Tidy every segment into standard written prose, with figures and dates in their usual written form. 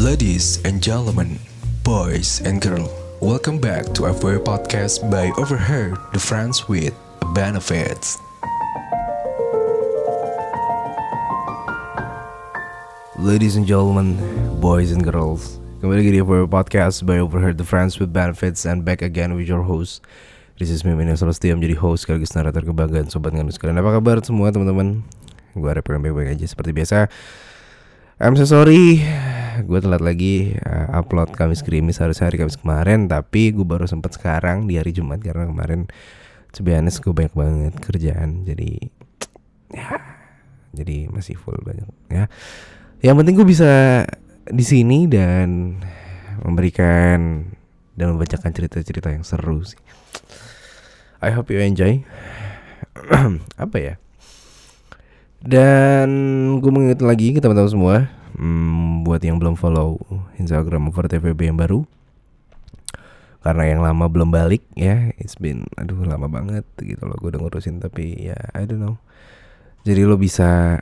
Ladies and gentlemen, boys and girls, welcome back to our podcast by Overheard, the Friends with Benefits. Ladies and gentlemen, boys and girls, kembali lagi di our podcast by Overheard, the Friends with Benefits, and back again with your host. This is Mimin yang selalu setia menjadi host sekaligus narator kebanggaan sobat nganus sekalian. Apa kabar semua teman-teman? Gue harap kalian baik-baik aja seperti biasa. I'm so sorry, gue telat lagi upload Kamis Krimis harus hari Kamis kemarin, tapi gue baru sempat sekarang di hari Jumat karena kemarin sebenarnya gue banyak banget kerjaan, jadi masih full banyak ya. Yang penting gue bisa di sini dan memberikan dan membacakan cerita-cerita yang seru sih. I hope you enjoy. Apa ya? Dan gue mengingat lagi ke teman-teman semua, buat yang belum follow Instagram OverTVB yang baru, karena yang lama belum balik ya, it's been lama banget gitu loh gue udah ngurusin, tapi ya I don't know. Jadi lo bisa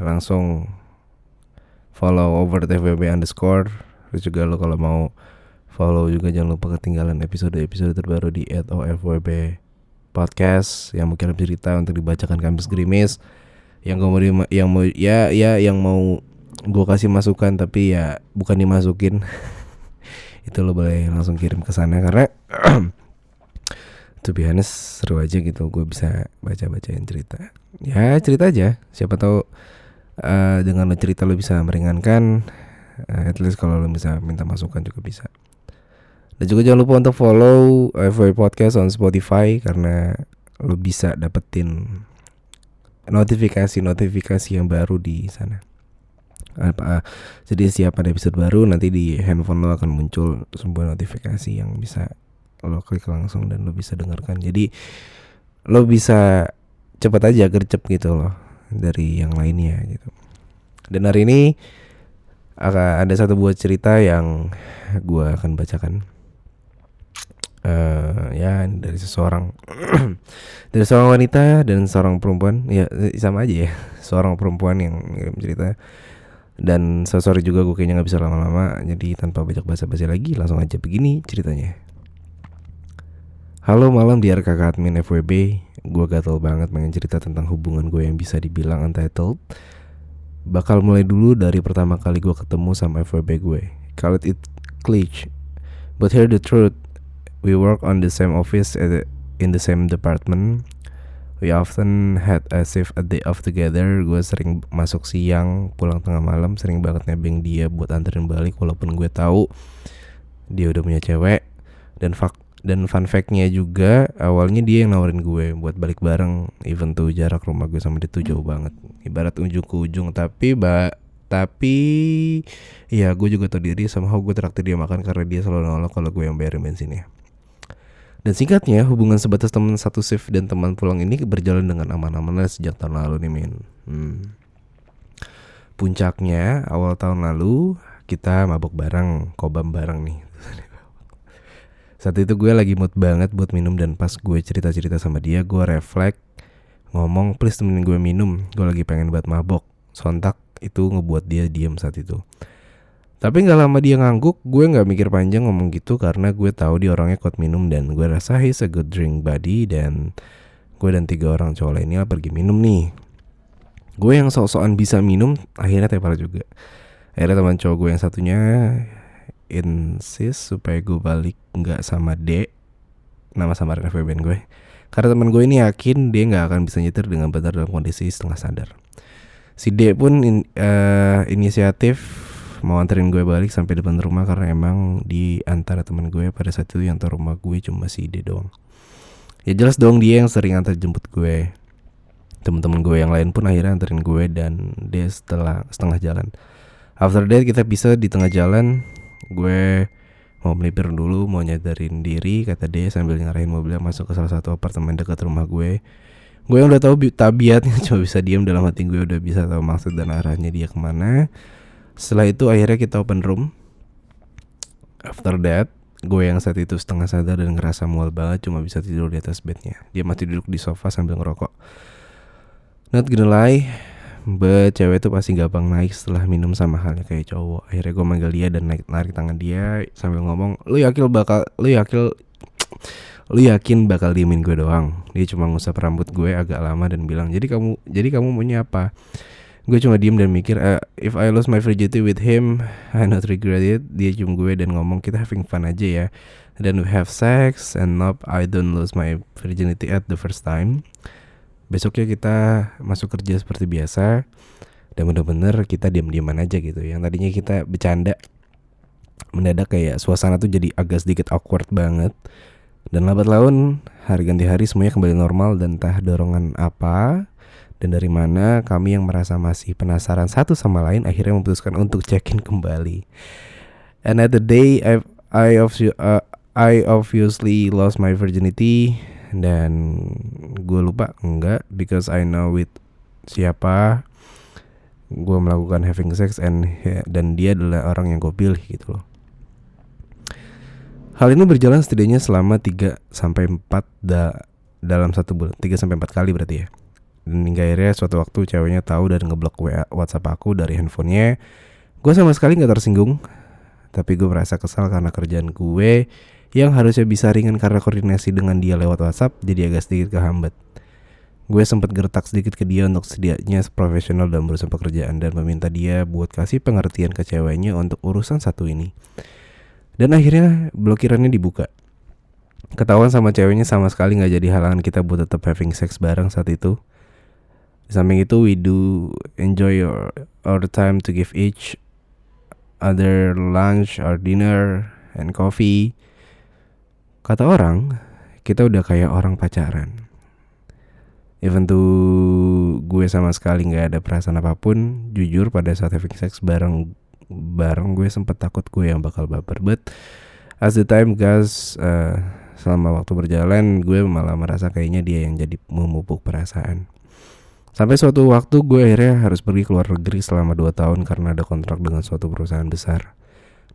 langsung follow OverTVB _ terus juga lo kalau mau follow juga jangan lupa ketinggalan episode-episode terbaru di @OFWB podcast yang mungkin cerita untuk dibacakan Kamis Grimis yang mau gue kasih masukan tapi ya bukan dimasukin. Itu lo boleh langsung kirim ke sana karena to be honest seru aja gitu, gue bisa bacain cerita. Ya cerita aja, siapa tahu dengan lo cerita lo bisa meringankan, at least kalau lo bisa minta masukan juga bisa. Dan juga jangan lupa untuk follow FWB Podcast on Spotify karena lo bisa dapetin notifikasi yang baru di sana. Jadi setiap ada episode baru nanti di handphone lo akan muncul sebuah notifikasi yang bisa lo klik langsung dan lo bisa dengarkan. Jadi lo bisa cepat aja gercep gitu loh dari yang lainnya gitu. Dan hari ini ada satu buah cerita yang gue akan bacakan. Dari seorang dari seorang wanita dan seorang perempuan, ya sama aja ya, seorang perempuan yang ngirim cerita. Dan sorry juga gue kayaknya nggak bisa lama-lama, jadi tanpa banyak basa-basi lagi langsung aja begini ceritanya. Halo malam di kakak admin FWB, gue gatel banget pengen cerita tentang hubungan gue yang bisa dibilang untitled. Bakal mulai dulu dari pertama kali gue ketemu sama FWB gue. Call it glitch, but hear the truth. We work on the same office in the same department. We often had a day off together. Gue sering masuk siang, pulang tengah malam. Sering banget nebeng dia buat anterin balik, walaupun gue tahu dia udah punya cewek. Dan fun fact-nya juga, awalnya dia yang nawarin gue buat balik bareng, even tuh jarak rumah gue sama dia tuh jauh banget, ibarat ujung ke ujung. Tapi ya gue juga tahu diri, somehow gue traktir dia makan karena dia selalu nolak kalau gue yang bayarin bensinnya. Dan singkatnya, hubungan sebatas teman satu shift dan teman pulang ini berjalan dengan aman-aman sejak tahun lalu nih men. Puncaknya awal tahun lalu kita mabok bareng, kobam bareng nih. Saat itu gue lagi mood banget buat minum, dan pas gue cerita-cerita sama dia, gue refleks ngomong please temenin gue minum, gue lagi pengen buat mabok. Sontak itu ngebuat dia diam saat itu. Tapi gak lama dia ngangguk, gue gak mikir panjang ngomong gitu karena gue tahu dia orangnya kuat minum dan gue rasa he's a good drink buddy. Dan gue dan 3 orang cowok lainnya pergi minum nih. Gue yang sok-sokan bisa minum akhirnya tepar juga. Akhirnya teman cowok gue yang satunya insist supaya gue balik gak sama D, nama samaran FWB gue. Karena teman gue ini yakin dia gak akan bisa nyetir dengan benar dalam kondisi setengah sadar. Si D pun inisiatif mau anterin gue balik sampai depan rumah karena emang di antara teman gue pada saat itu yang tahu rumah gue cuma si D doang. Ya jelas dong dia yang sering antar jemput gue. Teman-teman gue yang lain pun akhirnya anterin gue dan dia setelah setengah jalan. After that kita bisa di tengah jalan. Gue mau melipir dulu, mau nyadarin diri kata dia sambil ngarahin mobilnya masuk ke salah satu apartemen dekat rumah gue. Gue yang udah tahu tabiatnya cuma bisa diam, dalam hati gue udah bisa tahu maksud dan arahnya dia kemana. Setelah itu akhirnya kita open room. After that, gue yang saat itu setengah sadar dan ngerasa mual banget cuma bisa tidur di atas bednya. Dia masih duduk di sofa sambil ngerokok. Not gonna lie, but cewek tuh pasti gampang naik setelah minum, sama halnya kayak cowok. Akhirnya gue manggil dia dan narik tangan dia sambil ngomong, lu yakin bakal diemin gue doang? Dia cuma ngusap rambut gue agak lama dan bilang, jadi kamu maunya apa? Gue cuma diem dan mikir, if I lose my virginity with him, I not regret it. Dia cium gue dan ngomong, kita having fun aja ya. Then we have sex, and nope, I don't lose my virginity at the first time. Besoknya kita masuk kerja seperti biasa, dan bener-bener kita diam-diaman aja gitu. Yang tadinya kita bercanda, mendadak kayak suasana tuh jadi agak sedikit awkward banget. Dan lambat laun, hari ganti hari semuanya kembali normal. Dan entah dorongan apa dan dari mana, kami yang merasa masih penasaran satu sama lain akhirnya memutuskan untuk check-in kembali. And at the day, I obviously lost my virginity. Dan gue lupa enggak, because I know with siapa gue melakukan having sex, dan dia adalah orang yang gue pilih gitu loh. Hal ini berjalan setidaknya selama 3-4 dalam 1 bulan. 3-4 kali berarti ya. Dan hingga akhirnya suatu waktu ceweknya tahu dan ngeblok WhatsApp aku dari handphonenya. Gue sama sekali gak tersinggung, tapi gue merasa kesal karena kerjaan gue yang harusnya bisa ringan karena koordinasi dengan dia lewat WhatsApp jadi agak sedikit kehambat. Gue sempat gertak sedikit ke dia untuk setidaknya profesional dalam urusan pekerjaan, dan meminta dia buat kasih pengertian ke ceweknya untuk urusan satu ini. Dan akhirnya blokirannya dibuka. Ketahuan sama ceweknya sama sekali gak jadi halangan kita buat tetap having sex bareng saat itu. Di samping itu, we do enjoy our time to give each other lunch or dinner and coffee. Kata orang, kita udah kayak orang pacaran. Even tuh gue sama sekali gak ada perasaan apapun. Jujur pada saat having sex bareng gue sempet takut gue yang bakal baper. But as the time goes, selama waktu berjalan, gue malah merasa kayaknya dia yang jadi memupuk perasaan. Sampai suatu waktu gue akhirnya harus pergi ke luar negeri selama 2 tahun karena ada kontrak dengan suatu perusahaan besar.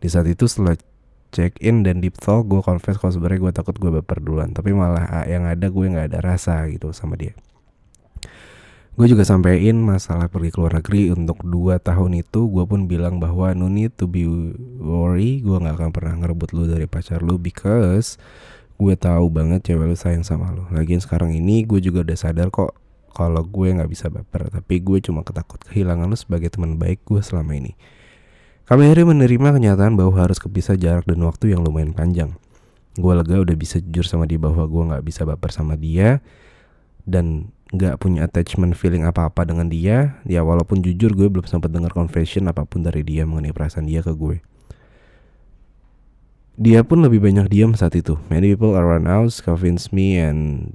Di saat itu setelah check in dan deep talk, gue confess kalau sebenarnya gue takut gue baper duluan, tapi malah yang ada gue nggak ada rasa gitu sama dia. Gue juga sampein masalah pergi ke luar negeri untuk 2 tahun itu. Gue pun bilang bahwa no need to be worry, gue nggak akan pernah ngerebut lu dari pacar lu, because gue tahu banget cewek lu sayang sama lu. Lagian sekarang ini gue juga udah sadar kok kalau gue nggak bisa baper, tapi gue cuma ketakut kehilangan lu sebagai teman baik gue selama ini. Kami akhirnya menerima kenyataan bahwa harus kepisah jarak dan waktu yang lumayan panjang. Gue lega udah bisa jujur sama dia bahwa gue gak bisa baper sama dia dan gak punya attachment feeling apa-apa dengan dia. Ya walaupun jujur gue belum sempat dengar confession apapun dari dia mengenai perasaan dia ke gue. Dia pun lebih banyak diam saat itu. Many people around us convince me and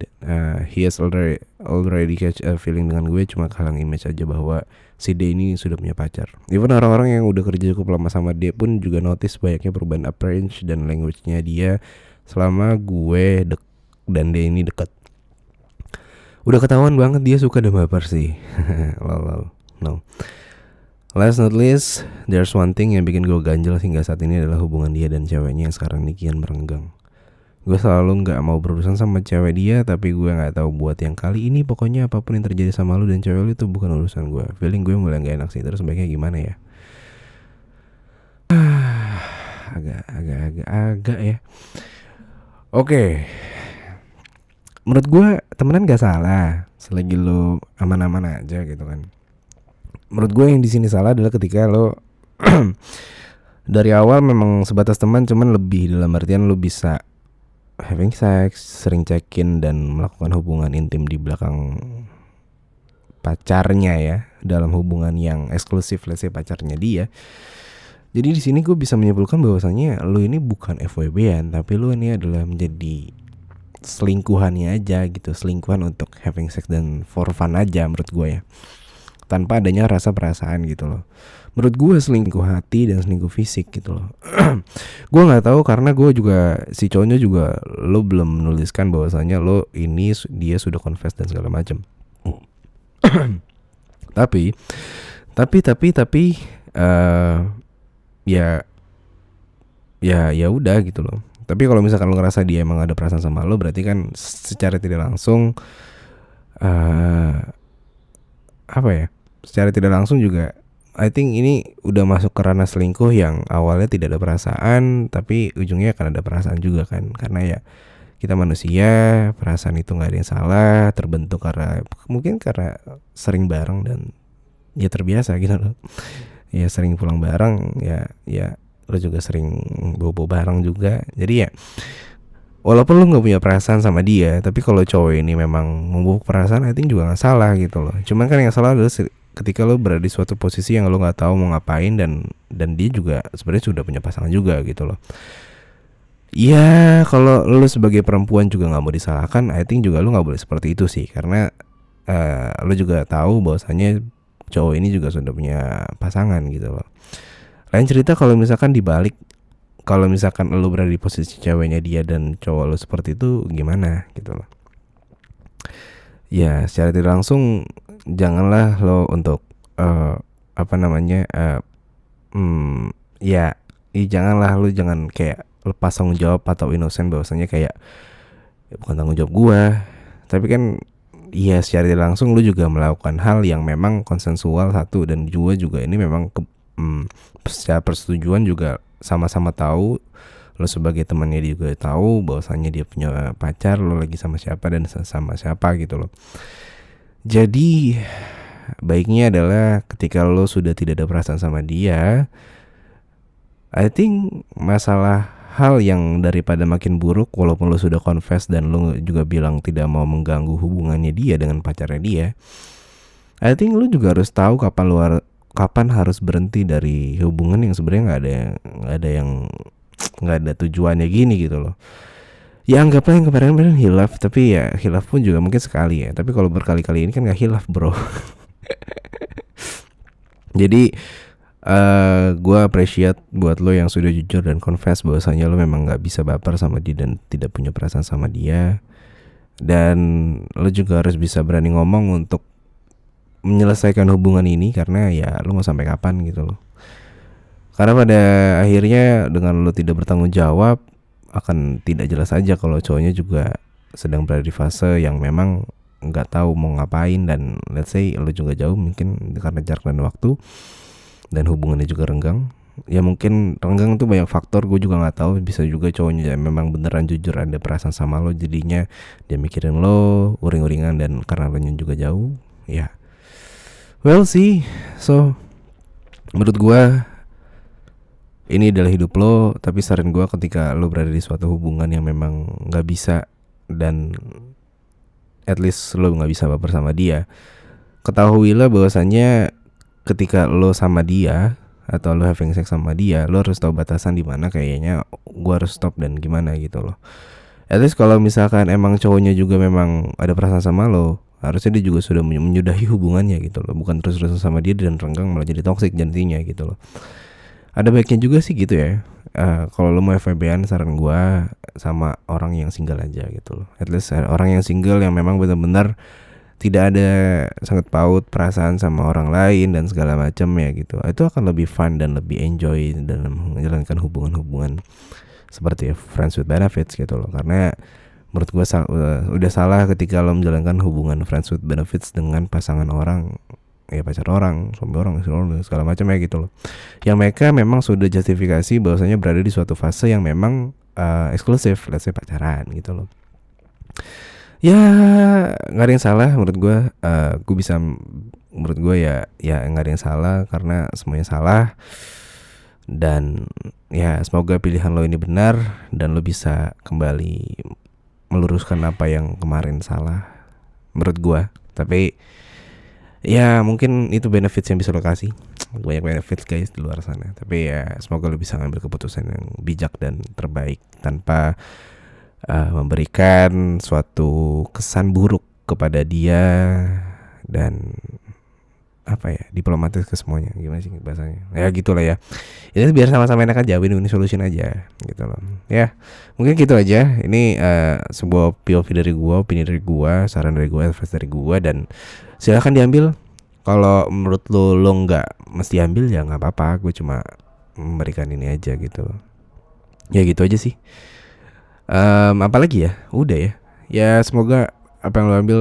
he has already catch a feeling dengan gue. Cuma kalang image aja bahwa si D ini sudah punya pacar. Even orang-orang yang udah kerja cukup lama sama dia pun juga notice banyaknya perubahan approach dan language-nya dia selama gue dan D ini dekat. Udah ketahuan banget dia suka dan baper sih. Lol. No. Last not least, there's one thing yang bikin gue ganjel hingga saat ini adalah hubungan dia dan ceweknya yang sekarang ini kian merenggang. Gue selalu gak mau berurusan sama cewek dia, tapi gue gak tahu buat yang kali ini pokoknya apapun yang terjadi sama lu dan cewek lu itu bukan urusan gue. Feeling gue mulai gak enak sih, terus baiknya gimana ya? Agak ya. Oke. Menurut gue temenan gak salah selagi lu aman-aman aja gitu kan. Menurut gue yang di sini salah adalah ketika lo dari awal memang sebatas teman, cuman lebih dalam artian lo bisa having sex, sering check-in dan melakukan hubungan intim di belakang pacarnya ya, dalam hubungan yang eksklusif, let's say pacarnya dia. Jadi di sini gue bisa menyimpulkan bahwasannya lo ini bukan FWB-an, tapi lo ini adalah menjadi selingkuhannya aja gitu, selingkuhan untuk having sex dan for fun aja menurut gue ya, tanpa adanya rasa perasaan gitu loh. Menurut gue selingkuh hati dan selingkuh fisik gitu loh. Gue nggak tahu karena gue juga si cowoknya juga lo belum menuliskan bahwasanya lo ini dia sudah confess dan segala macam. tapi ya udah gitu loh. Tapi kalau misalkan lo ngerasa dia emang ada perasaan sama lo, berarti kan secara tidak langsung apa ya? secara tidak langsung juga I think ini udah masuk ke ranah selingkuh yang awalnya tidak ada perasaan tapi ujungnya akan ada perasaan juga kan, karena ya kita manusia, perasaan itu nggak ada yang salah, terbentuk karena mungkin karena sering bareng dan ya terbiasa gitu loh. Ya sering pulang bareng, ya lo juga sering bobo bareng juga. Jadi ya walaupun lo nggak punya perasaan sama dia, tapi kalau cowok ini memang memupuk perasaan, I think juga nggak salah gitu loh. Cuman kan yang salah adalah ketika lo berada di suatu posisi yang lo nggak tahu mau ngapain dan dia juga sebenarnya sudah punya pasangan juga gitu loh. Ya kalau lo sebagai perempuan juga nggak mau disalahkan, I think juga lo nggak boleh seperti itu sih, karena lo juga tahu bahwasanya cowok ini juga sudah punya pasangan gitu loh. Lain cerita kalau misalkan dibalik, kalau misalkan lo berada di posisi ceweknya dia dan cowok lo seperti itu gimana gitu loh. Ya secara tidak langsung janganlah lo untuk janganlah lo jangan kayak lepas tanggung jawab atau innocent bahwasanya kayak ya bukan tanggung jawab gua, tapi kan ya secara tidak langsung lu juga melakukan hal yang memang konsensual satu, dan juga ini memang secara persetujuan juga sama-sama tahu, lo sebagai temannya dia juga tahu bahwasanya dia punya pacar, lo lagi sama siapa dan sama siapa gitu loh. Jadi baiknya adalah ketika lo sudah tidak ada perasaan sama dia, I think masalah hal yang daripada makin buruk, walaupun lo sudah confess dan lo juga bilang tidak mau mengganggu hubungannya dia dengan pacarnya dia, I think lo juga harus tahu kapan harus berhenti dari hubungan yang sebenarnya nggak ada tujuannya gini gitu loh. Ya anggaplah yang kemarin hilaf, tapi ya hilaf pun juga mungkin sekali ya, tapi kalau berkali-kali ini kan nggak hilaf bro. Jadi gue appreciate buat lo yang sudah jujur dan confess bahwasanya lo memang gak bisa baper sama dia dan tidak punya perasaan sama dia. Dan lo juga harus bisa berani ngomong untuk menyelesaikan hubungan ini, karena ya lo mau sampai kapan gitu loh. Karena pada akhirnya dengan lo tidak bertanggung jawab, akan tidak jelas aja kalau cowoknya juga sedang berada di fase yang memang gak tahu mau ngapain. Dan let's say lo juga jauh mungkin karena jarak dan waktu, dan hubungannya juga renggang. Ya mungkin renggang tuh banyak faktor, gue juga nggak tahu. Bisa juga cowoknya memang beneran jujur ada perasaan sama lo, jadinya dia mikirin lo uring-uringan, dan karena lo juga jauh. Ya, well sih. So menurut gue ini adalah hidup lo, tapi saran gue ketika lo berada di suatu hubungan yang memang nggak bisa, dan at least lo nggak bisa baper sama dia, ketahuilah bahwasannya ketika lo sama dia atau lo having sex sama dia, lo harus tahu batasan di mana kayaknya gue harus stop dan gimana gitu loh. At least kalau misalkan emang cowoknya juga memang ada perasaan sama lo, harusnya dia juga sudah menyudahi hubungannya gitu loh, bukan terus-terusan sama dia dan renggang malah jadi toxic jadinya gitu loh. Ada baiknya juga sih gitu ya. Kalau lo mau FWB-an, saran gue sama orang yang single aja gitu loh. At least orang yang single yang memang benar-benar tidak ada sangat paut perasaan sama orang lain dan segala macam ya gitu. Itu akan lebih fun dan lebih enjoy dalam menjalankan hubungan-hubungan seperti friends with benefits gitu loh. Karena menurut gue udah salah ketika lo menjalankan hubungan friends with benefits dengan pasangan orang, ya pacar orang, suami orang, segala macam ya gitu loh. Yang mereka memang sudah justifikasi bahwasanya berada di suatu fase yang memang eksklusif, let's say pacaran gitu loh. Ya nggak ada yang salah menurut gue. Menurut gue ya nggak ada yang salah, karena semuanya salah. Dan ya semoga pilihan lo ini benar dan lo bisa kembali meluruskan apa yang kemarin salah menurut gue. Tapi ya mungkin itu benefits yang bisa lo kasih. Banyak benefits guys di luar sana. Tapi ya semoga lo bisa ngambil keputusan yang bijak dan terbaik tanpa memberikan suatu kesan buruk kepada dia, dan diplomatis ke semuanya. Gimana sih bahasanya? Ya gitulah ya. Ini biar sama-sama enak aja, win-win solution aja gitu loh. Ya, mungkin gitu aja. Ini sebuah POV dari gua, opini dari gua, saran dari gua, advice dari gua, dan silakan diambil. Kalau menurut lo nggak mesti ambil ya nggak apa-apa. Gue cuma memberikan ini aja gitu loh. Ya gitu aja sih. Apalagi ya, udah ya. Ya semoga apa yang lo ambil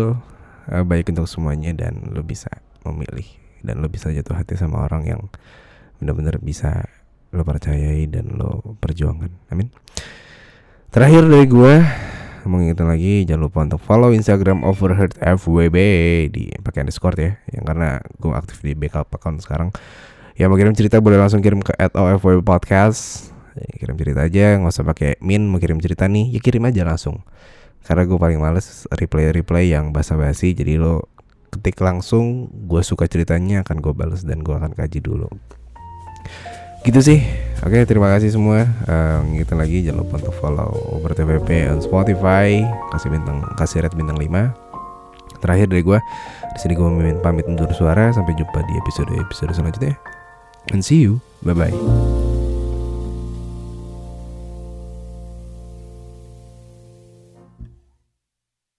baik untuk semuanya dan lo bisa memilih dan lo bisa jatuh hati sama orang yang benar-benar bisa lo percayai dan lo perjuangkan. Amin. Terakhir dari gue, mengingatkan lagi, jangan lupa untuk follow Instagram Overheard FWB di pakai underscore ya, yang karena gue aktif di backup account sekarang. Ya mau kirim cerita boleh langsung kirim ke @ofwb podcast. Kirim cerita aja, nggak usah pakai mau kirim cerita nih, ya kirim aja langsung. Karena gue paling males reply yang basa-basi, jadi lo ketik langsung, gue suka ceritanya akan gue balas dan gue akan kaji dulu. Gitu sih. Oke, terima kasih semua. Gitu lagi, jangan lupa untuk follow Over TVP on Spotify, kasih rate bintang 5. Terakhir dari gue, di sini gue pamit undur suara. Sampai jumpa di episode selanjutnya. And see you. Bye bye.